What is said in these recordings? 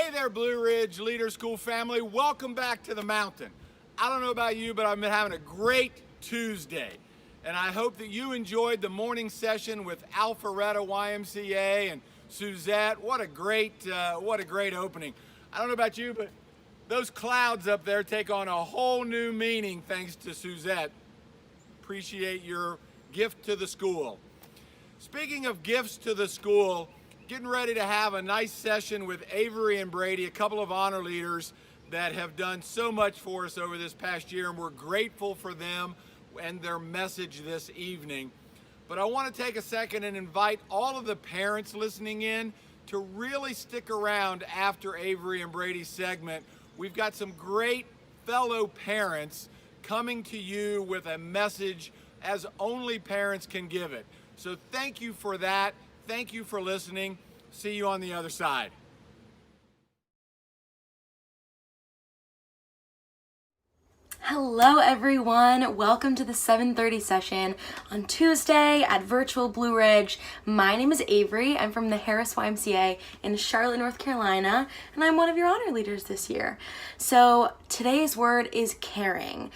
Hey there, Blue Ridge Leader School family. Welcome back to the mountain. I don't know about you, but I've been having a great Tuesday. And I hope that you enjoyed the morning session with Alpharetta YMCA and Suzette. What a great opening. I don't know about you, but those clouds up there take on a whole new meaning thanks to Suzette. Appreciate your gift to the school. Speaking of gifts to the school, getting ready to have a nice session with Avery and Brady, a couple of honor leaders that have done so much for us over this past year, and we're grateful for them and their message this evening. But I want to take a second and invite all of the parents listening in to really stick around after Avery and Brady's segment. We've got some great fellow parents coming to you with a message as only parents can give it. So thank you for that. Thank you for listening. See you on the other side. Hello everyone, welcome to the 7:30 session on Tuesday at Virtual Blue Ridge. My name is Avery, I'm from the Harris YMCA in Charlotte, North Carolina, and I'm one of your honor leaders this year. So today's word is caring.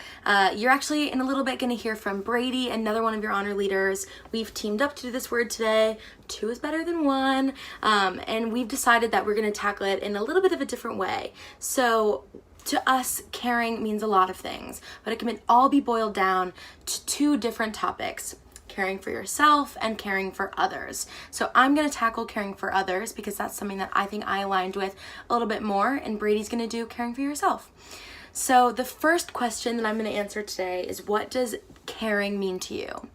You're actually in a little bit going to hear from Brady, another one of your honor leaders. We've teamed up to do this word today. 2 is better than 1, and we've decided that we're going to tackle it in a little bit of a different way. So to us, caring means a lot of things, but it can all be boiled down to 2 different topics: caring for yourself and caring for others. So I'm going to tackle caring for others because that's something that I think I aligned with a little bit more, and Brady's going to do caring for yourself. So the first question that I'm going to answer today is, what does caring mean to you?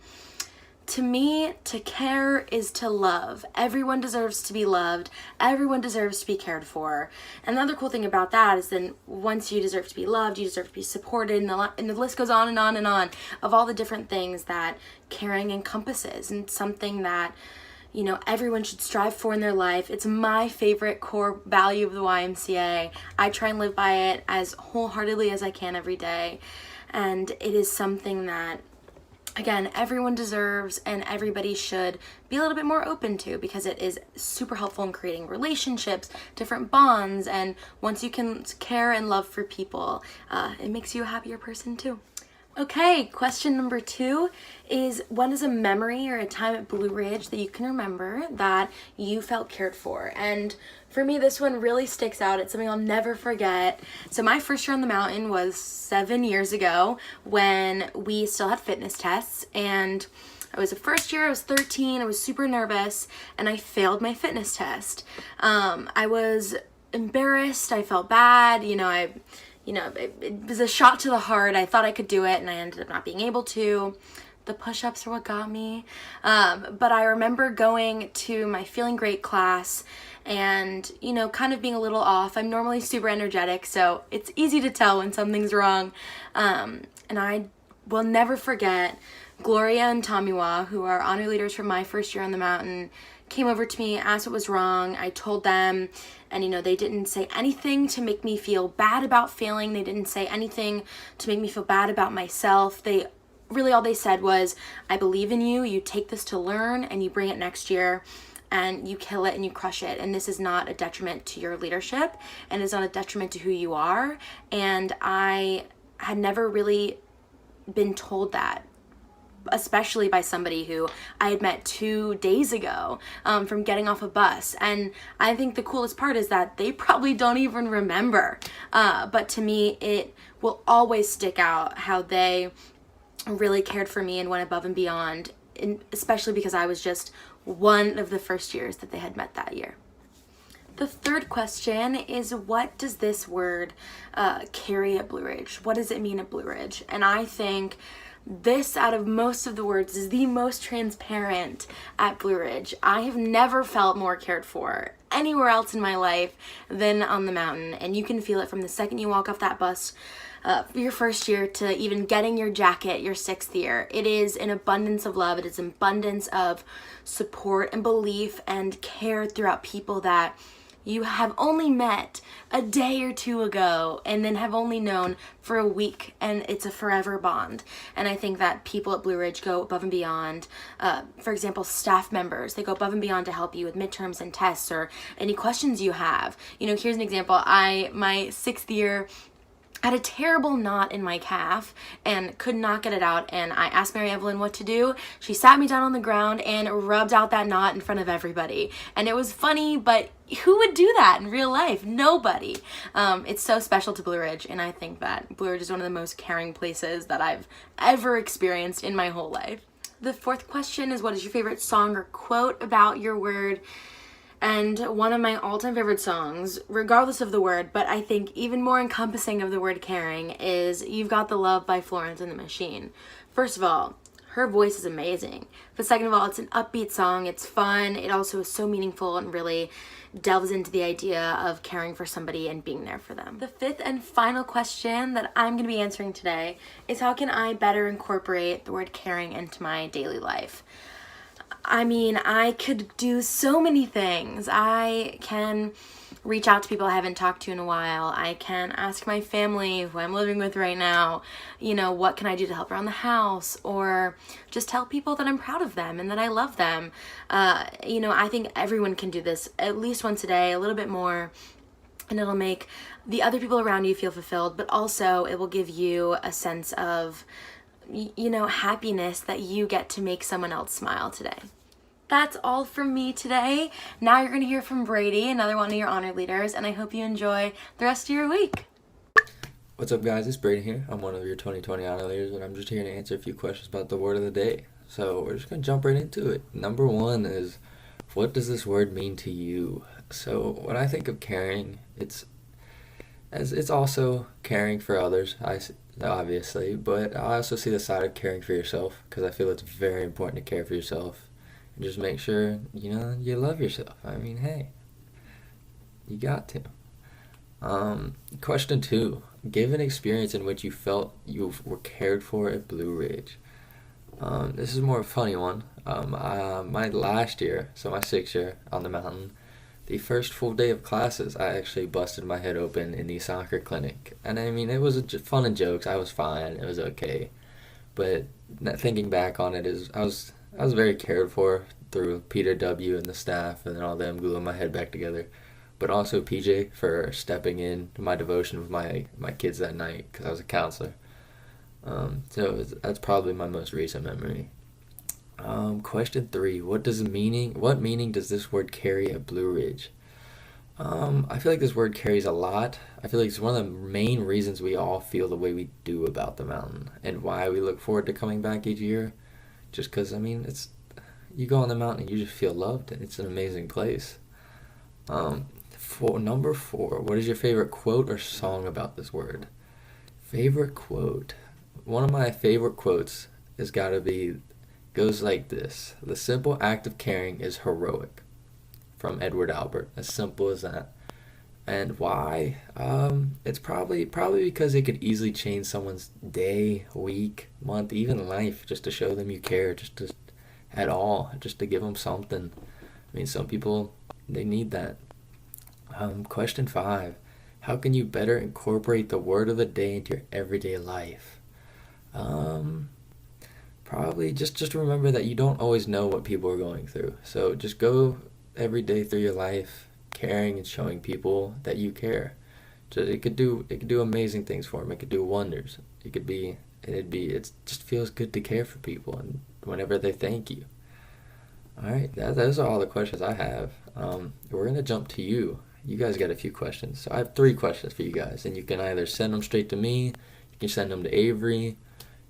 To me, to care is to love. Everyone deserves to be loved. Everyone deserves to be cared for. And the other cool thing about that is then once you deserve to be loved, you deserve to be supported, and the list goes on and on and on of all the different things that caring encompasses, and something that, you know, everyone should strive for in their life. It's my favorite core value of the YMCA. I try and live by it as wholeheartedly as I can every day. And it is something that, again, everyone deserves and everybody should be a little bit more open to, because it is super helpful in creating relationships, different bonds, and once you can care and love for people, it makes you a happier person too. Okay, question number 2 is, what is a memory or a time at Blue Ridge that you can remember that you felt cared for? And for me, this one really sticks out. It's something I'll never forget. So my first year on the mountain was 7 years ago when we still had fitness tests, and I was a first year, I was 13, I was super nervous, and I failed my fitness test. I was embarrassed, I felt bad, it was a shot to the heart. I thought I could do it, and I ended up not being able to. The push-ups are what got me. But I remember going to my Feeling Great class and, kind of being a little off. I'm normally super energetic, so it's easy to tell when something's wrong. And I will never forget Gloria and Tamiwa, who are honor leaders from my first year on the mountain, came over to me, asked what was wrong. I told them, and they didn't say anything to make me feel bad about failing. They didn't say anything to make me feel bad about myself. All they said was, I believe in you, you take this to learn, and you bring it next year, and you kill it and you crush it. And this is not a detriment to your leadership, and it's not a detriment to who you are. And I had never really been told that, especially by somebody who I had met 2 days ago from getting off a bus. And I think the coolest part is that they probably don't even remember. But to me, it will always stick out how they really cared for me and went above and beyond, especially because I was just one of the first years that they had met that year. The third question is, what does this word carry at Blue Ridge? What does it mean at Blue Ridge? And I think this, out of most of the words, is the most transparent at Blue Ridge. I have never felt more cared for anywhere else in my life than on the mountain, and you can feel it from the second you walk off that bus your first year to even getting your jacket your 6th year. It is an abundance of love. It is an abundance of support and belief and care throughout people that you have only met a day or two ago and then have only known for a week, and it's a forever bond. And I think that people at Blue Ridge go above and beyond. For example, staff members, they go above and beyond to help you with midterms and tests or any questions you have. Here's an example. My 6th year, I had a terrible knot in my calf and could not get it out, and I asked Mary Evelyn what to do. She sat me down on the ground and rubbed out that knot in front of everybody. And it was funny, but who would do that in real life? Nobody. It's so special to Blue Ridge, and I think that Blue Ridge is one of the most caring places that I've ever experienced in my whole life. The 4th question is, what is your favorite song or quote about your word? And one of my all-time favorite songs, regardless of the word, but I think even more encompassing of the word caring, is You've Got the Love by Florence and the Machine. First of all, her voice is amazing. But second of all, it's an upbeat song. It's fun. It also is so meaningful and really delves into the idea of caring for somebody and being there for them. The 5th and final question that I'm going to be answering today is, how can I better incorporate the word caring into my daily life? I could do so many things. I can reach out to people I haven't talked to in a while. I can ask my family, who I'm living with right now, what can I do to help around the house? Or just tell people that I'm proud of them and that I love them. I think everyone can do this at least once a day, a little bit more. And it'll make the other people around you feel fulfilled, but also it will give you a sense of happiness that you get to make someone else smile today. That's all from me today. Now you're going to hear from Brady, another one of your honor leaders, and I hope you enjoy the rest of your week. What's up, guys? It's Brady here. I'm one of your 2020 honor leaders, and I'm just here to answer a few questions about the word of the day. So we're just going to jump right into it. Number 1 is, what does this word mean to you? So when I think of caring, it's also caring for others, obviously, but I also see the side of caring for yourself, because I feel it's very important to care for yourself and just make sure you love yourself. Hey, you got to. Question 2: give an experience in which you felt you were cared for at Blue Ridge. This is more a funny one. My last year, so my 6th year on the mountain, the first full day of classes, I actually busted my head open in the soccer clinic. And it was fun and jokes. I was fine. It was okay. But thinking back on it, I was very cared for through Peter W. and the staff and all them gluing my head back together. But also PJ for stepping in to my devotion with my kids that night, because I was a counselor. So that's probably my most recent memory. Question 3: what meaning does this word carry at Blue Ridge? I feel like this word carries a lot. I feel like it's one of the main reasons we all feel the way we do about the mountain, and why we look forward to coming back each year. Just because, it's, you go on the mountain and you just feel loved, and it's an amazing place. Number 4, what is your favorite quote or song about this word? Favorite quote. One of my favorite quotes goes like this: "The simple act of caring is heroic," from Edward Albert. As simple as that. And why? It's probably because it could easily change someone's day, week, month, even life, just to show them you care, just to give them something. Some people, they need that. Question 5: how can you better incorporate the word of the day into your everyday life? Probably just remember that you don't always know what people are going through. So just go every day through your life caring and showing people that you care. It could do amazing things for them. It could do wonders. It just feels good to care for people, and whenever they thank you. All right, those are all the questions I have. We're gonna jump to you. You guys got a few questions. So I have 3 questions for you guys, and you can either send them straight to me, you can send them to Avery,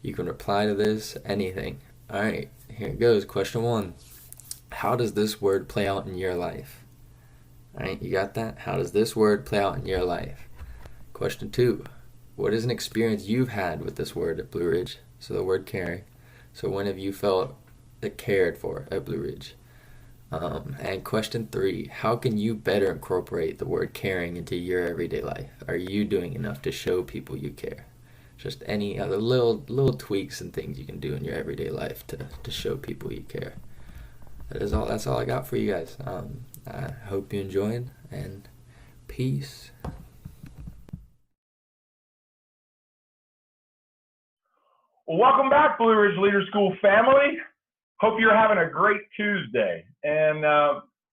you can reply to this, anything. All right, here it goes. Question 1: how does this word play out in your life? All right, you got that? How does this word play out in your life? Question 2: what is an experience you've had with this word at Blue Ridge? So the word caring. So when have you felt cared for at Blue Ridge? And question 3: how can you better incorporate the word caring into your everyday life? Are you doing enough to show people you care? Just any other little tweaks and things you can do in your everyday life to show people you care. That's all I got for you guys. I hope you enjoyed, and peace. Well, welcome back, Blue Ridge Leader School family. Hope you're having a great Tuesday. And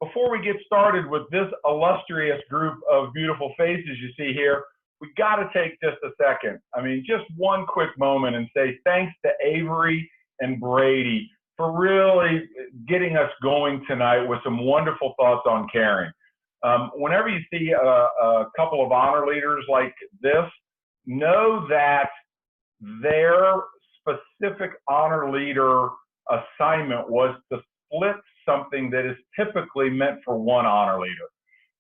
before we get started with this illustrious group of beautiful faces you see here, we got to take just a second. I mean, just one quick moment and say thanks to Avery and Brady for really getting us going tonight with some wonderful thoughts on caring. Whenever you see a couple of honor leaders like this, know that their specific honor leader assignment was to split something that is typically meant for one honor leader.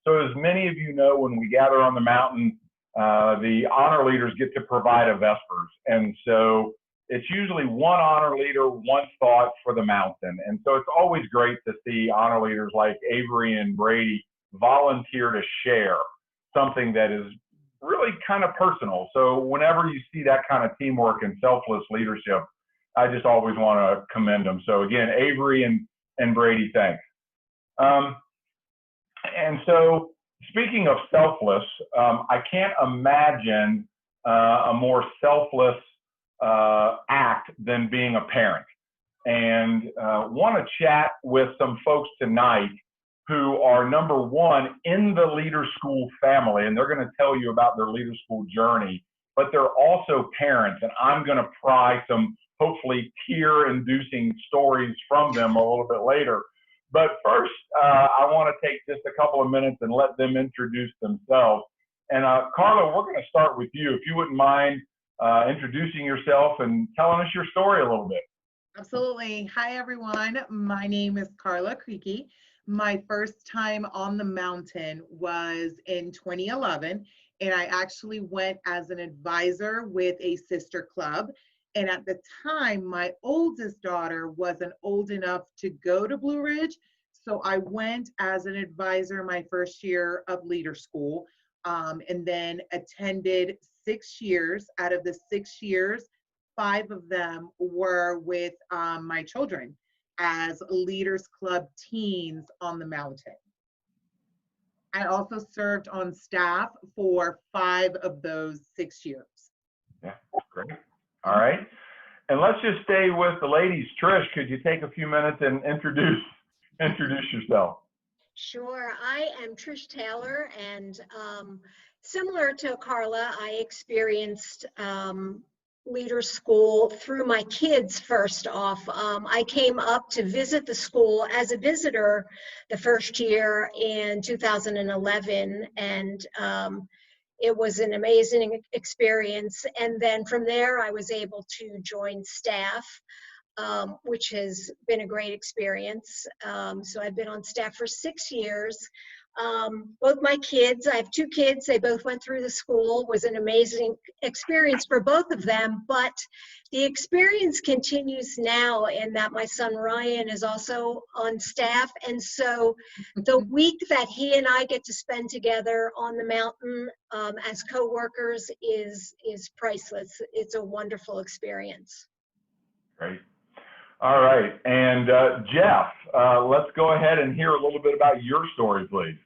So as many of you know, when we gather on the mountain, the honor leaders get to provide a Vespers. And so it's usually one honor leader, one thought for the mountain. And so it's always great to see honor leaders like Avery and Brady volunteer to share something that is really kind of personal. So whenever you see that kind of teamwork and selfless leadership, I just always want to commend them. So again, Avery and Brady, thanks. And so speaking of selfless, I can't imagine a more selfless act than being a parent. And want to chat with some folks tonight who are, number one, in the Leader School family, and they're going to tell you about their Leader School journey, but they're also parents, and I'm going to pry some hopefully tear-inducing stories from them a little bit later. But first, I want to take just a couple of minutes and let them introduce themselves. And Carla, we're going to start with you. If you wouldn't mind introducing yourself and telling us your story a little bit. Absolutely. Hi, everyone. My name is Carla Creaky. My first time on the mountain was in 2011, and I actually went as an advisor with a sister club. And at the time, my oldest daughter wasn't old enough to go to Blue Ridge, so I went as an advisor my first year of Leader School, and then attended 6 years. Out of the 6 years, 5 of them were with my children as Leaders Club teens on the mountain. I also served on staff for 5 of those 6 years. Yeah, great. All right. And let's just stay with the ladies. Trish, could you take a few minutes and introduce yourself? Sure. I am Trish Taylor, and similar to Carla, I experienced Leader School through my kids first off. I came up to visit the school as a visitor the first year in 2011, and it was an amazing experience. And then from there, I was able to join staff, which has been a great experience. So I've been on staff for 6 years. Both my kids, I have 2 kids, they both went through the school. It was an amazing experience for both of them, but the experience continues now in that my son Ryan is also on staff. And so the week that he and I get to spend together on the mountain as co-workers is priceless. It's a wonderful experience. Great. All right. And Jeff, let's go ahead and hear a little bit about your story, please.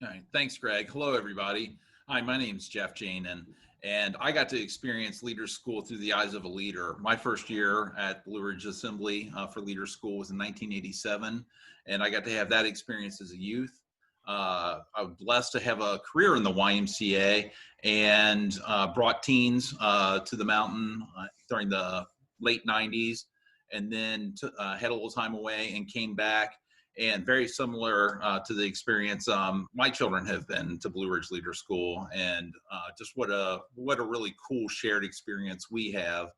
All right. Thanks, Greg. Hello, everybody. Hi, my name is Jeff Janin, and I got to experience Leader School through the eyes of a leader. My first year at Blue Ridge Assembly for Leader School was in 1987, and I got to have that experience as a youth. I was blessed to have a career in the YMCA and brought teens to the mountain during the late 90s, and then had a little time away and came back. And very similar to the experience my children have been to Blue Ridge Leader School, and just what a really cool shared experience we have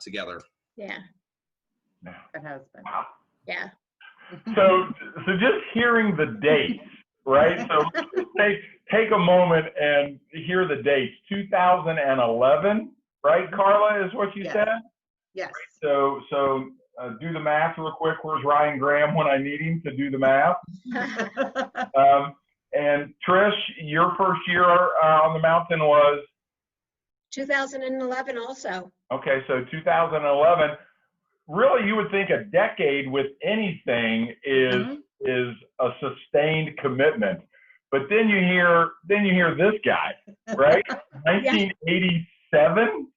together. Yeah. It has been. Wow. Yeah. So just hearing the dates, right? So take a moment and hear the dates. 2011, right, Carla, is what you Yes. said? Yes. So do the math real quick. Where's Ryan Graham when I need him to do the math? And Trish, your first year on the mountain was? 2011 also. Okay, so 2011. really, you would think a decade with anything is a sustained commitment. But then you hear this guy, right? 1987,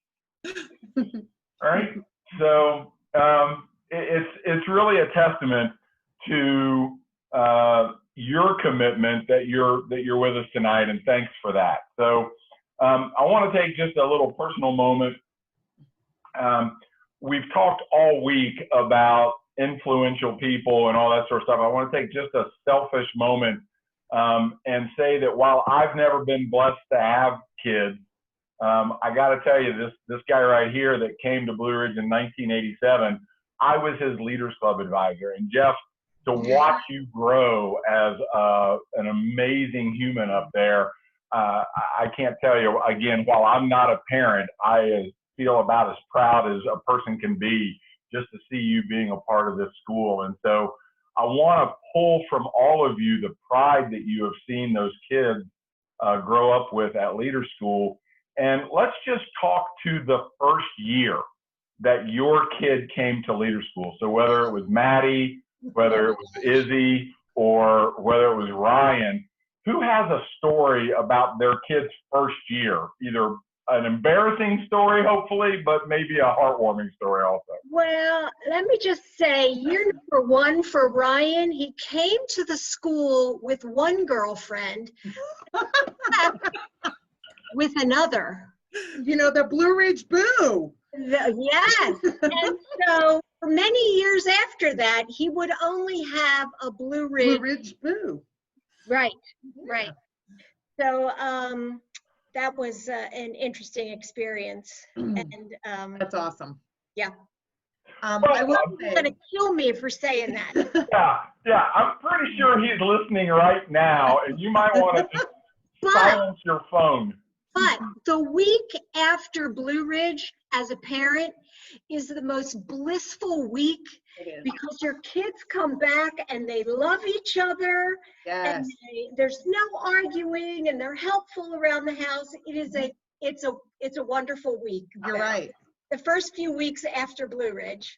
right? So it's really a testament to your commitment that you're with us tonight, and thanks for that. So I want to take just a little personal moment. We've talked all week about influential people and all that sort of stuff. I want to take just a selfish moment and say that while I've never been blessed to have kids, I got to tell you, this guy right here that came to Blue Ridge in 1987, I was his Leaders Club advisor. And Jeff, to watch you grow as an amazing human up there, I can't tell you, again, while I'm not a parent, I feel about as proud as a person can be just to see you being a part of this school. And so I want to pull from all of you the pride that you have seen those kids grow up with at Leader School. And let's just talk to the first year that your kid came to Leader School. So whether it was Maddie, whether it was Izzy, or whether it was Ryan, who has a story about their kid's first year? Either an embarrassing story, hopefully, but maybe a heartwarming story also. Well, let me just say, year number one for Ryan, he came to the school with one girlfriend, with another. You know, the Blue Ridge Boo. Yes. And so for many years after that, he would only have a Blue Ridge Boo. Right, right. So that was an interesting experience. And That's awesome. yeah. I will He's going to kill me for saying that. Yeah, I'm pretty sure he's listening right now, and you might want to just silence your phone. But the week after Blue Ridge as a parent is the most blissful week because your kids come back and they love each other. Yes. And there's no arguing and they're helpful around the house. It's a wonderful week. You're right. The first few weeks after Blue Ridge.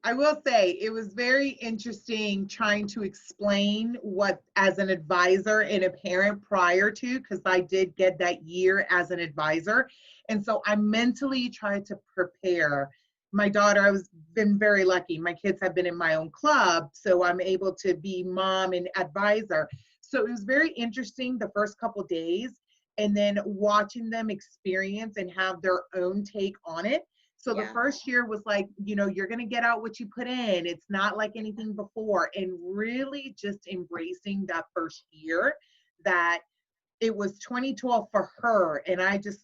I will say it was very interesting trying to explain what, as an advisor and a parent prior to, because I did get that year as an advisor. And so I mentally tried to prepare my daughter. I've been very lucky. My kids have been in my own club, so I'm able to be mom and advisor. So it was very interesting the first couple days, and then watching them experience and have their own take on it. So the first year was like, you know, you're going to get out what you put in. It's not like anything before. And really just embracing that first year, that it was 2012 for her. And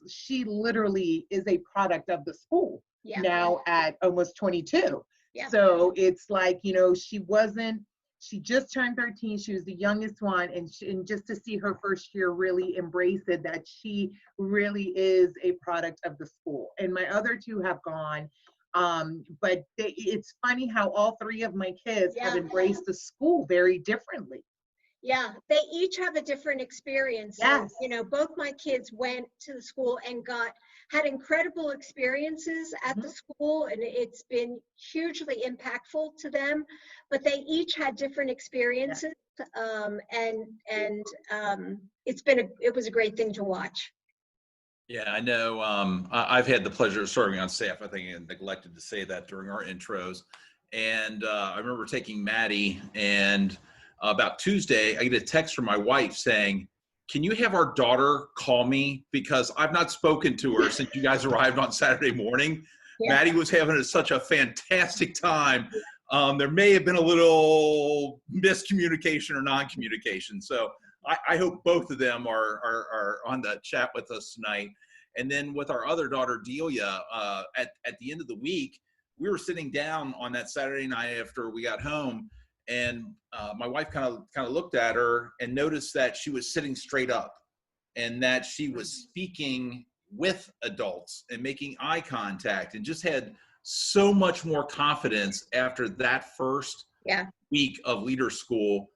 she literally is a product of the school now at almost 22. Yeah. So it's like, you know, she just turned 13. She was the youngest one. And just to see her first year really embrace it, that she really is a product of the school. And my other two have gone. But it's funny how all three of my kids have embraced the school very differently. Yeah, they each have a different experience. Yes. So, you know, both my kids went to the school and had incredible experiences at the school, and it's been hugely impactful to them. But they each had different experiences, and it was a great thing to watch. Yeah, I know. I've had the pleasure of serving on staff. I think I neglected to say that during our intros. And I remember taking Maddie, and about Tuesday, I get a text from my wife saying, "Can you have our daughter call me? Because I've not spoken to her since you guys arrived on Saturday morning." Yeah. Maddie was having such a fantastic time. There may have been a little miscommunication or non-communication. So I hope both of them are on the chat with us tonight. And then with our other daughter, Delia, at the end of the week, we were sitting down on that Saturday night after we got home, and my wife kind of looked at her and noticed that she was sitting straight up, and that she was speaking with adults and making eye contact, and just had so much more confidence after that first week of Leader School.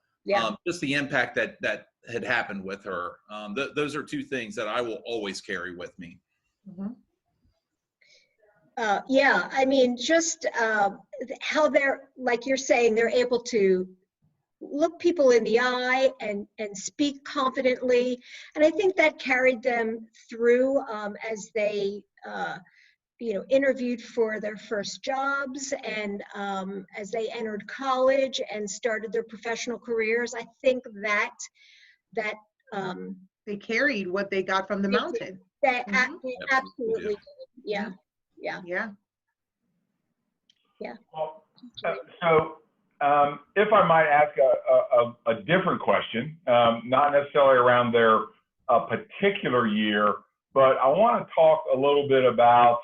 Just the impact that had happened with her. Those are two things that I will always carry with me. Yeah, I mean, just how they're, like you're saying, they're able to look people in the eye and speak confidently. And I think that carried them through as they, interviewed for their first jobs and as they entered college and started their professional careers. I think that They carried what they got from the mountain. that Mhm. they absolutely did. Yeah, yeah, Yeah. yeah. Well, so if I might ask a different question, not necessarily around their particular year, but I want to talk a little bit about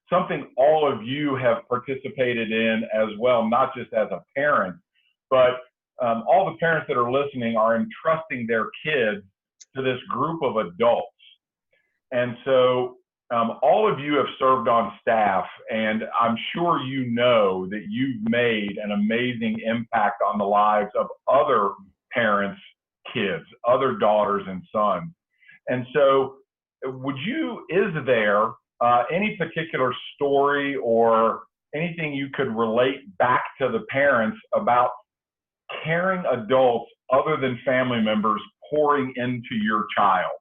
something all of you have participated in as well, not just as a parent, but all the parents that are listening are entrusting their kids to this group of adults. And so all of you have served on staff, and I'm sure you know that you've made an amazing impact on the lives of other parents' kids, other daughters and sons. And so is there any particular story or anything you could relate back to the parents about caring adults other than family members pouring into your child?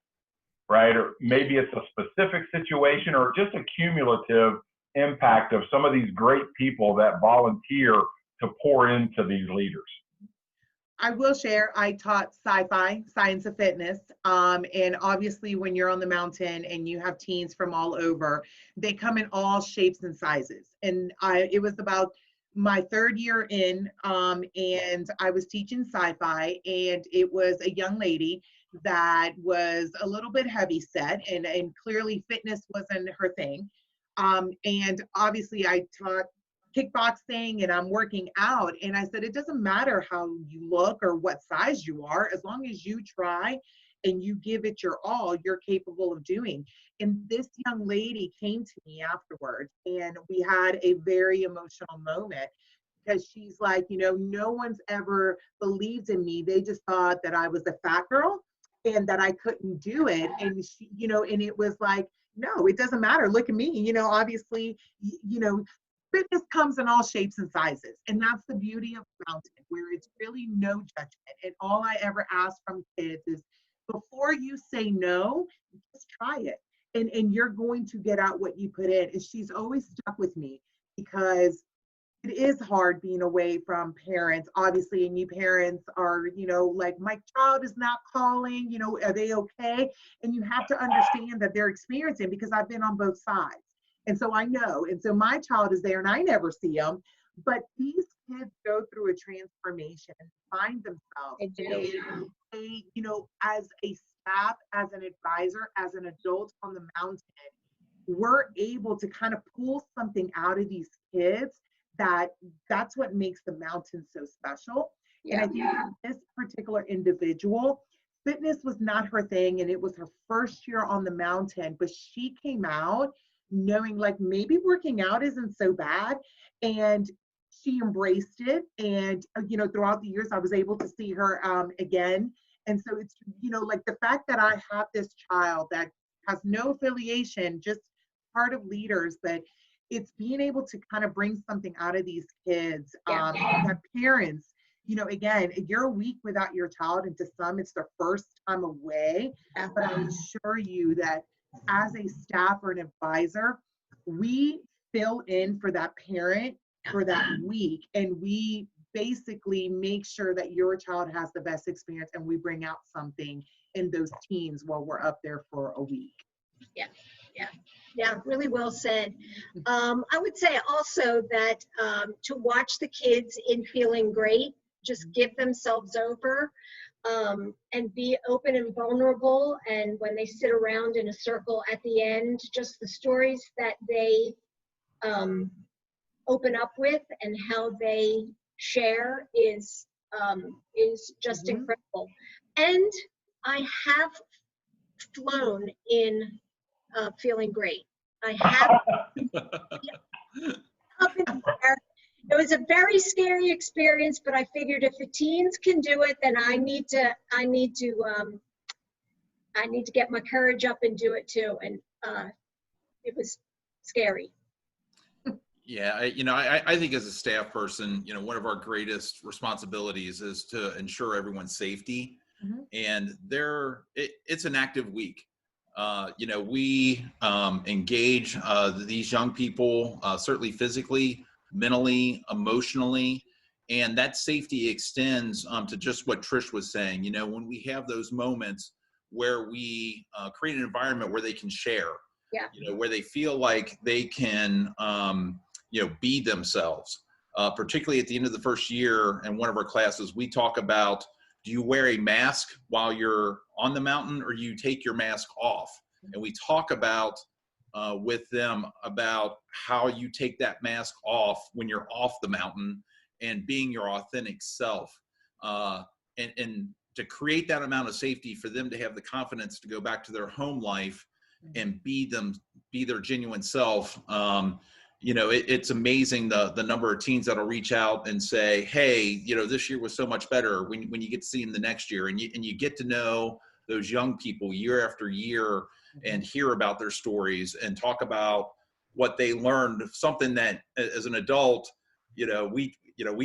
Right? Or maybe it's a specific situation or just a cumulative impact of some of these great people that volunteer to pour into these leaders. I will share, I taught sci-fi, science of fitness. And obviously when you're on the mountain and you have teens from all over, they come in all shapes and sizes. And it was about my third year in, and I was teaching sci-fi, and it was a young lady that was a little bit heavy set, and clearly fitness wasn't her thing. And obviously I taught kickboxing and I'm working out, and I said, it doesn't matter how you look or what size you are, as long as you try and you give it your all, you're capable of doing. And this young lady came to me afterwards, and we had a very emotional moment, because she's like, no one's ever believed in me. They just thought that I was a fat girl and that I couldn't do it. And she, and it was like, no, it doesn't matter. Look at me, obviously, fitness comes in all shapes and sizes. And that's the beauty of the mountain, where it's really no judgment. And all I ever ask from kids is, before you say no, just try it. And you're going to get out what you put in. And she's always stuck with me, because it is hard being away from parents, obviously, and you parents are, like, my child is not calling, are they okay? And you have to understand that they're experiencing, because I've been on both sides. And so I know, and so my child is there and I never see them, but these kids go through a transformation and find themselves. They do. They, as a staff, as an advisor, as an adult on the mountain, we're able to kind of pull something out of these kids that's what makes the mountain so special. Yeah. And I think for this particular individual, fitness was not her thing, and it was her first year on the mountain, but she came out knowing, like, maybe working out isn't so bad, and she embraced it. And throughout the years I was able to see her again. And so it's like the fact that I have this child that has no affiliation, just part of leaders, but it's being able to kind of bring something out of these kids. That parents, again, you're a week without your child, and to some it's their first time away. But I assure you that as a staff or an advisor, we fill in for that parent for that week, and we basically make sure that your child has the best experience, and we bring out something in those teens while we're up there for a week. Yeah, really well said. I would say also that to watch the kids in feeling great, just give themselves over and be open and vulnerable. And when they sit around in a circle at the end, just the stories that they open up with and how they share is just incredible. And I have flown in feeling great. I have up in the air. It was a very scary experience, but I figured if the teens can do it, then I need to get my courage up and do it too. And it was scary. Yeah, I think as a staff person, one of our greatest responsibilities is to ensure everyone's safety. Mhm. And it's an active week. We engage these young people, certainly physically, mentally, emotionally, and that safety extends to just what Trish was saying. When we have those moments where we create an environment where they can share, Yeah. where they feel like they can, be themselves. Particularly at the end of the first year in one of our classes, we talk about, do you wear a mask while you're on the mountain, or you take your mask off? And we talk about with them about how you take that mask off when you're off the mountain and being your authentic self. And to create that amount of safety for them to have the confidence to go back to their home life and be their genuine self. It's amazing the number of teens that'll reach out and say, hey, this year was so much better when you get to see them the next year, and you get to know those young people year after year and hear about their stories and talk about what they learned, something that as an adult, we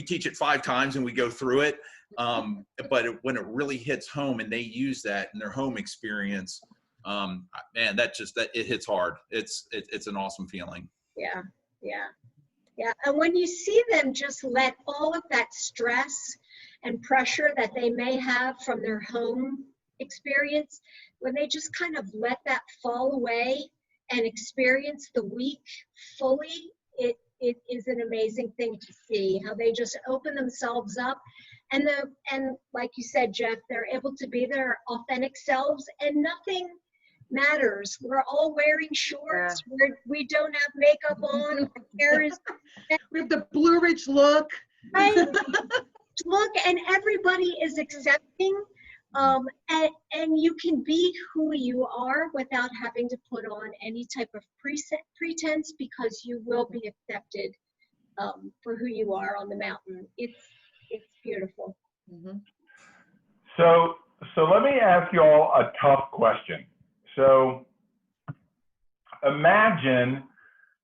teach it 5 times and we go through it. But when it really hits home and they use that in their home experience, man, that it hits hard. It's an awesome feeling. Yeah. And when you see them just let all of that stress and pressure that they may have from their home experience, when they just kind of let that fall away and experience the week fully, it is an amazing thing to see how they just open themselves up. And like you said, Jeff, they're able to be their authentic selves, and nothing matters. We're all wearing shorts. We don't have makeup on. Our hair is We have the Blue Ridge look. right. Look, and everybody is accepting. And you can be who you are without having to put on any type of pretense, because you will be accepted for who you are on the mountain. It's beautiful. Mm-hmm. So let me ask you all a tough question. So imagine,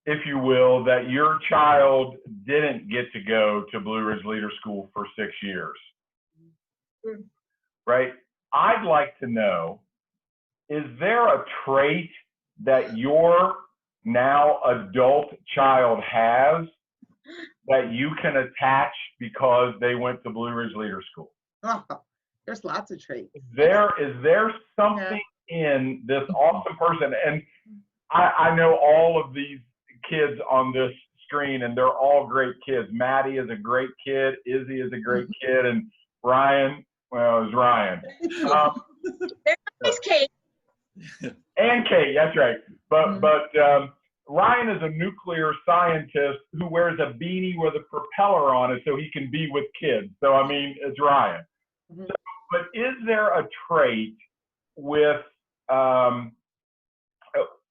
if you will, that your child didn't get to go to Blue Ridge Leader School for 6 years, right? I'd like to know, is there a trait that your now adult child has that you can attach because they went to Blue Ridge Leader School? Oh, there's lots of traits. Is there something in this awesome person? And I know all of these kids on this screen, and they're all great kids. Maddie is a great kid. Izzy is a great kid. And Ryan, well, it's Ryan. There's Kate. And Kate, that's right. But Ryan is a nuclear scientist who wears a beanie with a propeller on it so he can be with kids. So, I mean, it's Ryan. So, but is there a trait with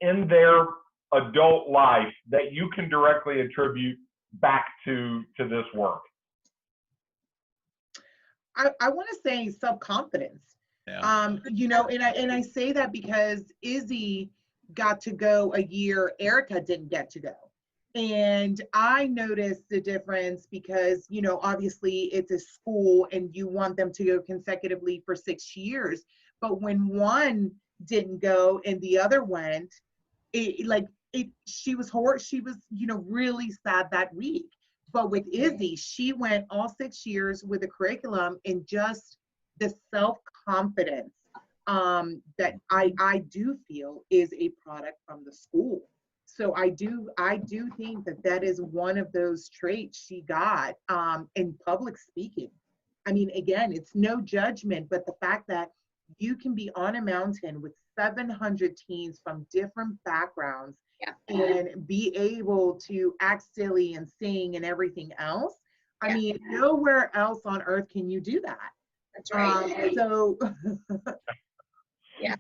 in their adult life that you can directly attribute back to this work? I want to say self-confidence. Yeah. And I say that because Izzy got to go a year, Erica didn't get to go. And I noticed the difference because, obviously it's a school and you want them to go consecutively for 6 years. But when one didn't go and the other went, she was really sad that week. But with Izzy, she went all 6 years with a curriculum, and just the self-confidence that I do feel is a product from the school. So I do think that is one of those traits she got in public speaking. I mean, again, it's no judgment, but the fact that you can be on a mountain with 700 teens from different backgrounds and be able to act silly and sing and everything else. I mean, nowhere else on earth can you do that. That's right. So yeah,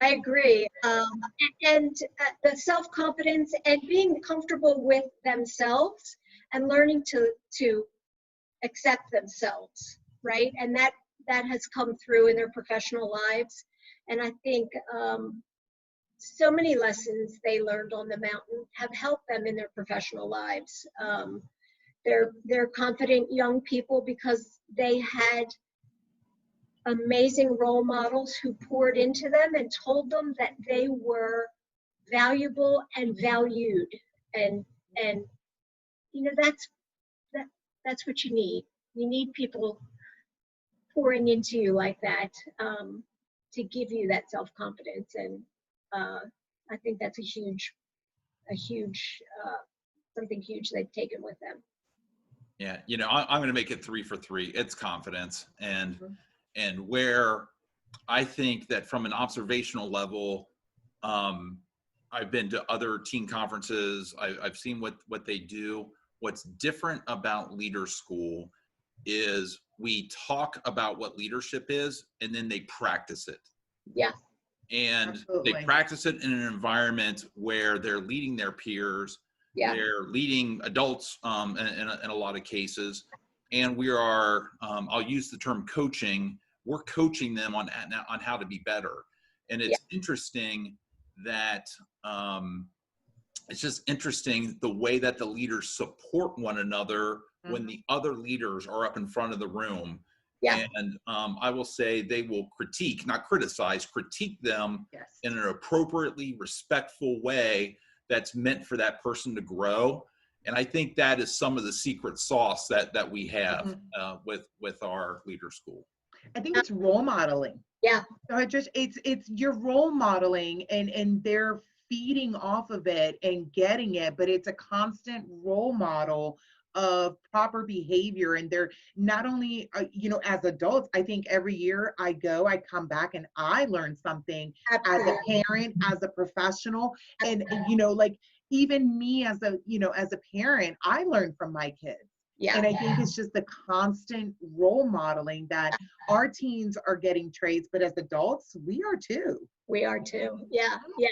I agree. And the self-confidence and being comfortable with themselves and learning to accept themselves, right? And that has come through in their professional lives. And I think so many lessons they learned on the mountain have helped them in their professional lives. They're confident young people because they had amazing role models who poured into them and told them that they were valuable and valued. And that's what you need. You need people pouring into you like that, to give you that self-confidence. And I think that's a huge something huge they've taken with them. Yeah, I'm going to make it 3 for 3. It's confidence, and where I think that from an observational level, I've been to other teen conferences. I've seen what they do. What's different about Leader School is we talk about what leadership is, and then they practice it. Yeah. And Absolutely. they practice it in an environment where they're leading their peers. Yeah. They're leading adults in a lot of cases. And we are, I'll use the term coaching. We're coaching them on how to be better. And it's interesting that it's just interesting the way that the leaders support one another when the other leaders are up in front of the room. Yeah. And I will say they will critique, not criticize, critique them in an appropriately respectful way that's meant for that person to grow. And I think that is some of the secret sauce that we have with our Leader School. I think it's role modeling. Yeah. So it's your role modeling, and they're feeding off of it and getting it, but it's a constant role model of proper behavior. And they're not only, as adults, I think every year I come back and I learn something. Absolutely. As a parent, as a professional, and like even me as a parent, I learn from my kids. Yeah. And I think it's just the constant role modeling that our teens are getting traits, but as adults, we are too. We are too. Yeah. Yeah.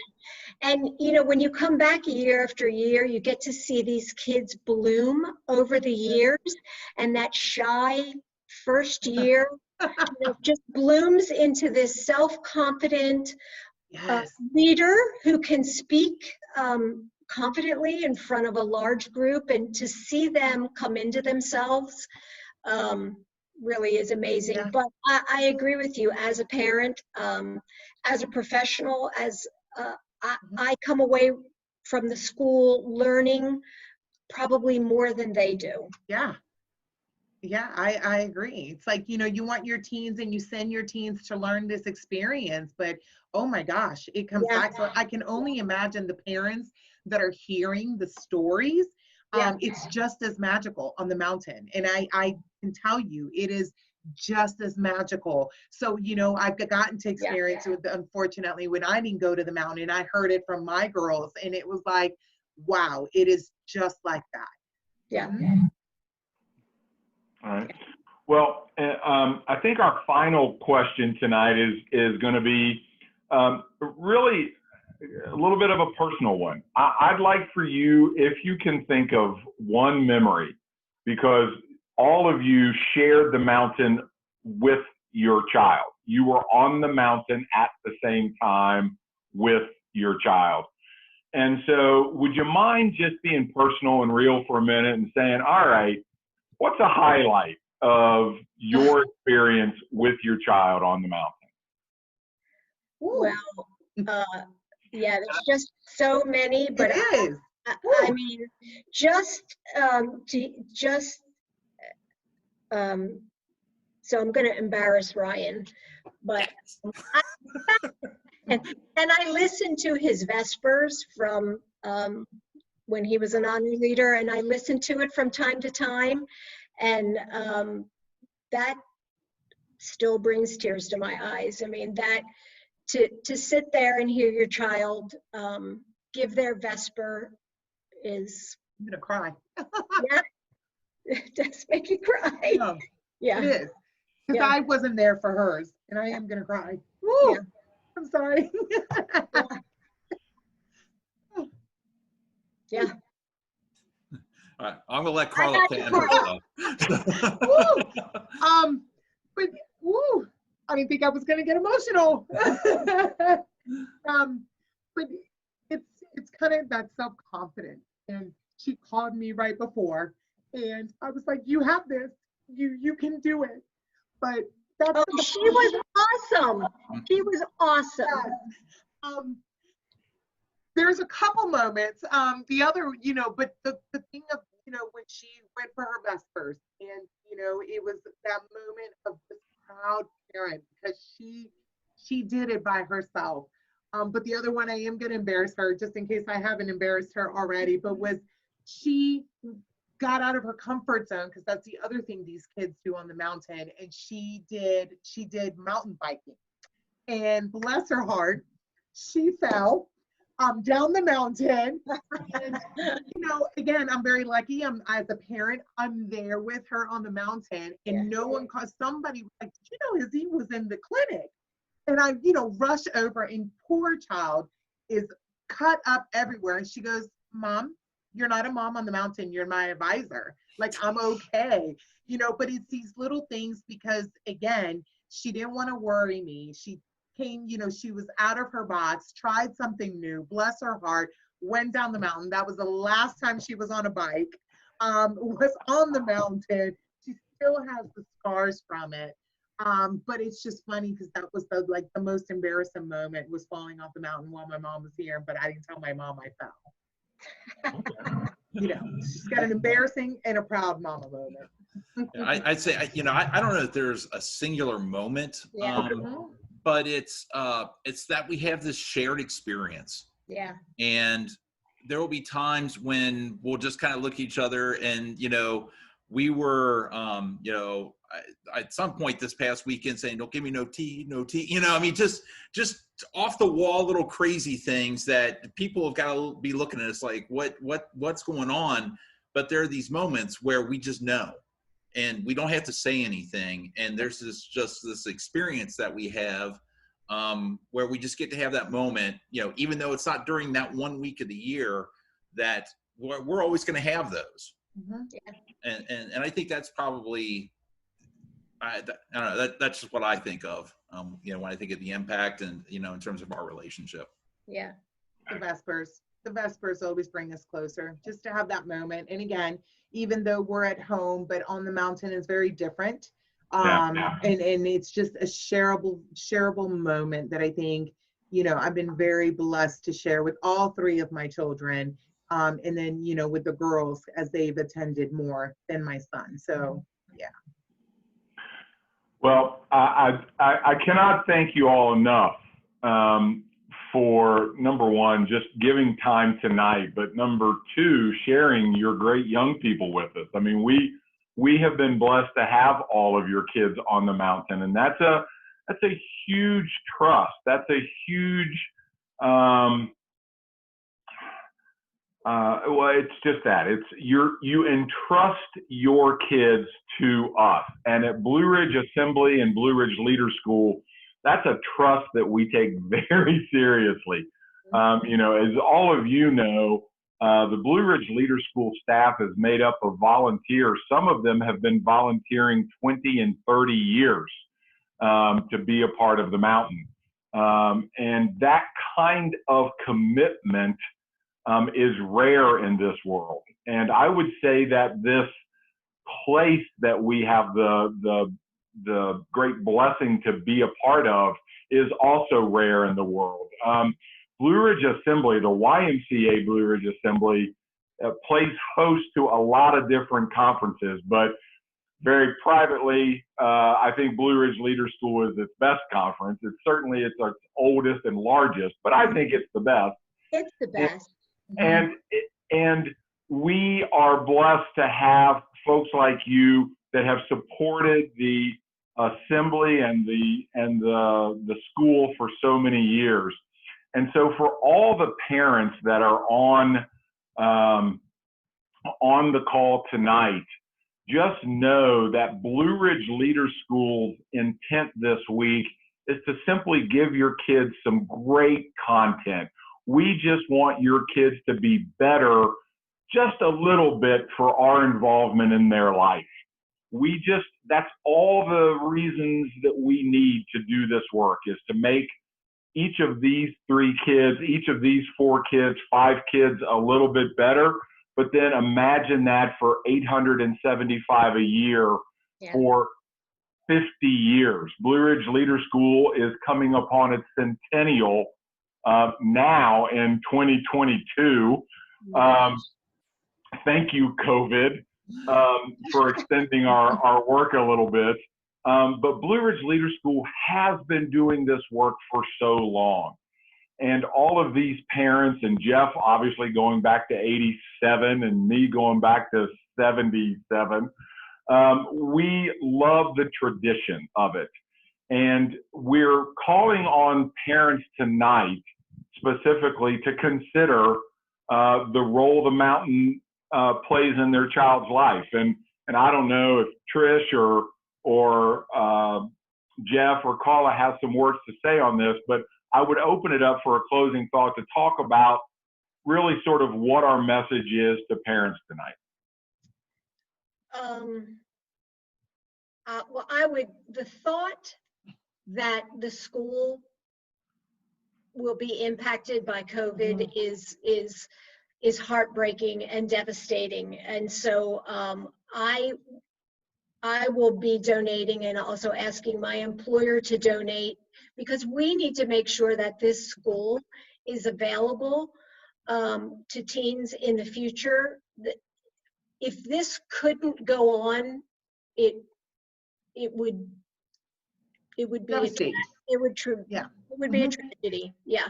And, when you come back year after year, you get to see these kids bloom over the years, and that shy first year just blooms into this self-confident leader who can speak confidently in front of a large group, and to see them come into themselves really is amazing. Yeah. But I agree with you as a parent, as a professional, I come away from the school learning probably more than they do. Yeah. Yeah, I agree. It's like, you want your teens and you send your teens to learn this experience, but oh my gosh, it comes back. So I can only imagine the parents that are hearing the stories. It's just as magical on the mountain. And I can tell you, it is just as magical. So, I've gotten to experience it, unfortunately, when I didn't go to the mountain. I heard it from my girls, and it was like, wow, it is just like that. Yeah. All right. Well, I think our final question tonight is going to be really a little bit of a personal one. I'd like for you, if you can think of one memory, because all of you shared the mountain with your child. You were on the mountain at the same time with your child. And so would you mind just being personal and real for a minute and saying, all right, what's a highlight of your experience with your child on the mountain? Well, there's just so many, but it is. I mean, so I'm going to embarrass Ryan, but and I listened to his Vespers from when he was an honor leader, and I listened to it from time to time, and that still brings tears to my eyes. I mean, that to sit there and hear your child give their Vesper is... I'm gonna cry. Yeah, it does make you cry. No, yeah, it is. Because I wasn't there for hers, and I am gonna cry. Woo! Yeah. I'm sorry. Yeah. All right, I'm gonna let Carla plan herself. But I didn't think I was gonna get emotional. but it's kind of that self-confidence. And she called me right before, and I was like, "You have this. You can do it." But that's Oh, she was awesome. She was awesome. um, there's a couple moments. The other, but the thing of, when she went for her Vespers, and it was that moment of this proud parent because she did it by herself. But the other one, I am going to embarrass her just in case I haven't embarrassed her already, but was she got out of her comfort zone, because that's the other thing these kids do on the mountain, and she did mountain biking. And bless her heart, she fell down the mountain. And again, I'm very lucky. As a parent, I'm there with her on the mountain, and no one caused somebody like, Izzy was in the clinic. And I, rush over, and poor child is cut up everywhere. And she goes, "Mom, you're not a mom on the mountain. You're my advisor. Like, I'm okay." But it's these little things, because again, she didn't want to worry me. She came, she was out of her box, tried something new, bless her heart, went down the mountain. That was the last time she was on a bike, was on the mountain. She still has the scars from it. But it's just funny because that was the most embarrassing moment, was falling off the mountain while my mom was here, but I didn't tell my mom I fell. She's got an embarrassing and a proud mama moment. I'd say, I don't know if there's a singular moment, but it's that we have this shared experience. Yeah. And there will be times when we'll just kind of look at each other, and, we were, at some point this past weekend saying, "Don't give me no tea, no tea." Just off the wall, little crazy things that people have got to be looking at us like, what's going on? But there are these moments where we just know, and we don't have to say anything. And there's this experience that we have, where we just get to have that moment, even though it's not during that 1 week of the year, that we're always going to have those. Mm-hmm. Yeah. And I think that's probably, I don't know, that's just what I think of, when I think of the impact and, in terms of our relationship. Yeah. The Vespers always bring us closer, just to have that moment. And again, even though we're at home, but on the mountain is very different. And it's just a shareable moment that I think, I've been very blessed to share with all three of my children. And then, with the girls, as they've attended more than my son. So, yeah. Well, I cannot thank you all enough for, number one, just giving time tonight, but number two, sharing your great young people with us. I mean, we have been blessed to have all of your kids on the mountain, and that's a huge trust. That's a huge, well, it's just that you entrust your kids to us, and at Blue Ridge Assembly and Blue Ridge Leader School, that's a trust that we take very seriously. As all of you know, the Blue Ridge Leader School staff is made up of volunteers. Some of them have been volunteering 20 and 30 years to be a part of the mountain, and that kind of commitment is rare in this world. And I would say that this place that we have the great blessing to be a part of is also rare in the world. Blue Ridge Assembly, the YMCA Blue Ridge Assembly, plays host to a lot of different conferences, but very privately, I think Blue Ridge Leader School is its best conference. It's certainly its oldest and largest, but I think it's the best. It's the best. And we are blessed to have folks like you that have supported the assembly and the school for so many years. And so for all the parents that are on the call tonight, just know that Blue Ridge Leader School's intent this week is to simply give your kids some great content. We just want your kids to be better just a little bit for our involvement in their life. That's all the reasons that we need to do this work, is to make each of these 3 kids, each of these 4 kids, 5 kids, a little bit better. But then imagine that for $875 a year for 50 years. Blue Ridge Leader School is coming upon its centennial now in 2022. Thank you, COVID, for extending our work a little bit. But Blue Ridge Leader School has been doing this work for so long. And all of these parents, and Jeff obviously going back to 87 and me going back to 77, we love the tradition of it. And we're calling on parents tonight specifically to consider the role the mountain plays in their child's life. And I don't know if Trish or Jeff or Carla has some words to say on this, but I would open it up for a closing thought to talk about really sort of what our message is to parents tonight. Well, the thought that the school will be impacted by COVID is heartbreaking and devastating. And so I will be donating and also asking my employer to donate, because we need to make sure that this school is available to teens in the future. If this couldn't go on, it would be Devastating. it would be a tragedy. Yeah.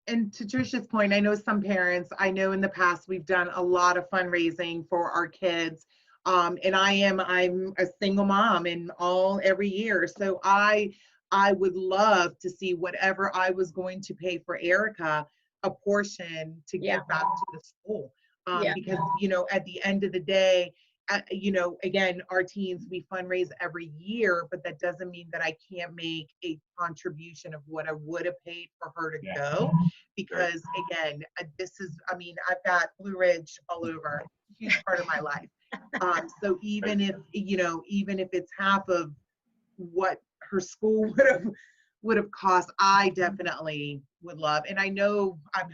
And to Trisha's point, I know some parents, I know in the past we've done a lot of fundraising for our kids. And I'm a single mom every year. So I would love to see whatever I was going to pay for Erica, a portion to give back to the school. Because, at the end of the day, again, our teens, we fundraise every year, but that doesn't mean that I can't make a contribution of what I would have paid for her to go. Because again, I've got Blue Ridge all over, a huge part of my life. So even if it's half of what her school would have cost, I definitely would love. And I'm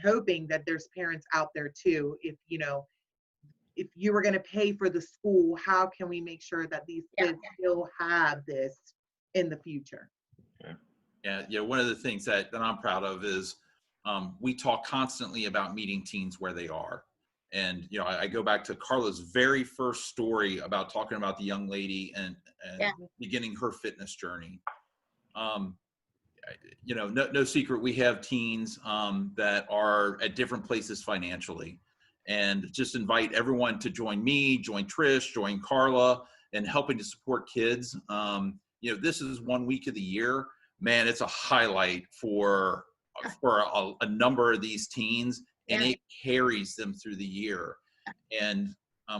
hoping that there's parents out there too. If you were going to pay for the school, how can we make sure that these kids still have this in the future? Yeah. One of the things that I'm proud of is we talk constantly about meeting teens where they are. And, I go back to Carla's very first story about talking about the young lady and beginning her fitness journey. No secret, we have teens that are at different places financially, and just invite everyone to join me, join Trish, join Carla, and helping to support kids. This is 1 week of the year, man, it's a highlight for a number of these teens. And it carries them through the year. And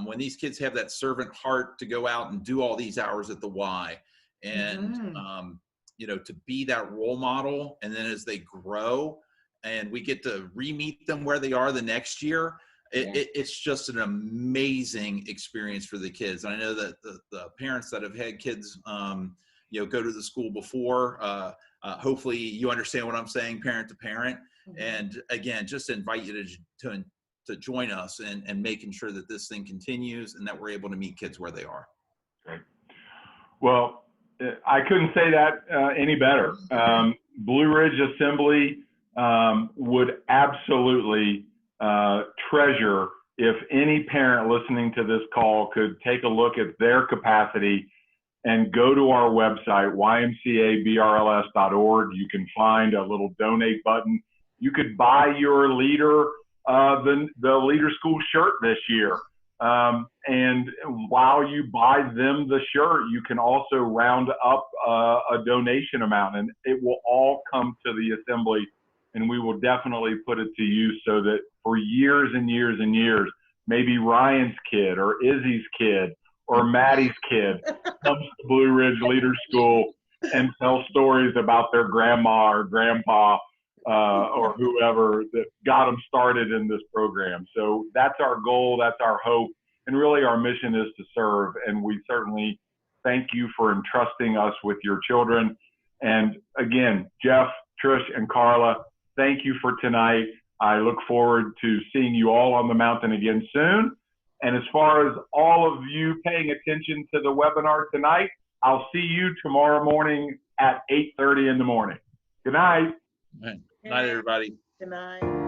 when these kids have that servant heart to go out and do all these hours at the Y, and to be that role model, and then as they grow and we get to re-meet them where they are the next year, it's just an amazing experience for the kids. And I know that the parents that have had kids go to the school before, hopefully you understand what I'm saying, parent to parent. And again, just invite you to join us and making sure that this thing continues and that we're able to meet kids where they are. Great. Well, I couldn't say that any better. Blue Ridge Assembly would absolutely treasure if any parent listening to this call could take a look at their capacity and go to our website, ymcabrls.org. You can find a little donate button. You could buy your leader the Leader School shirt this year. And while you buy them the shirt, you can also round up a donation amount, and it will all come to the assembly, and we will definitely put it to use so that for years and years and years, maybe Ryan's kid or Izzy's kid or Maddie's kid comes to Blue Ridge Leader School and tells stories about their grandma or grandpa or whoever that got them started in this program. So that's our goal, that's our hope, and really our mission is to serve. And we certainly thank you for entrusting us with your children. And again, Jeff, Trish, and Carla, thank you for tonight. I look forward to seeing you all on the mountain again soon. And as far as all of you paying attention to the webinar tonight, I'll see you tomorrow morning at 8:30 in the morning. Good night. Good night, everybody. Good night.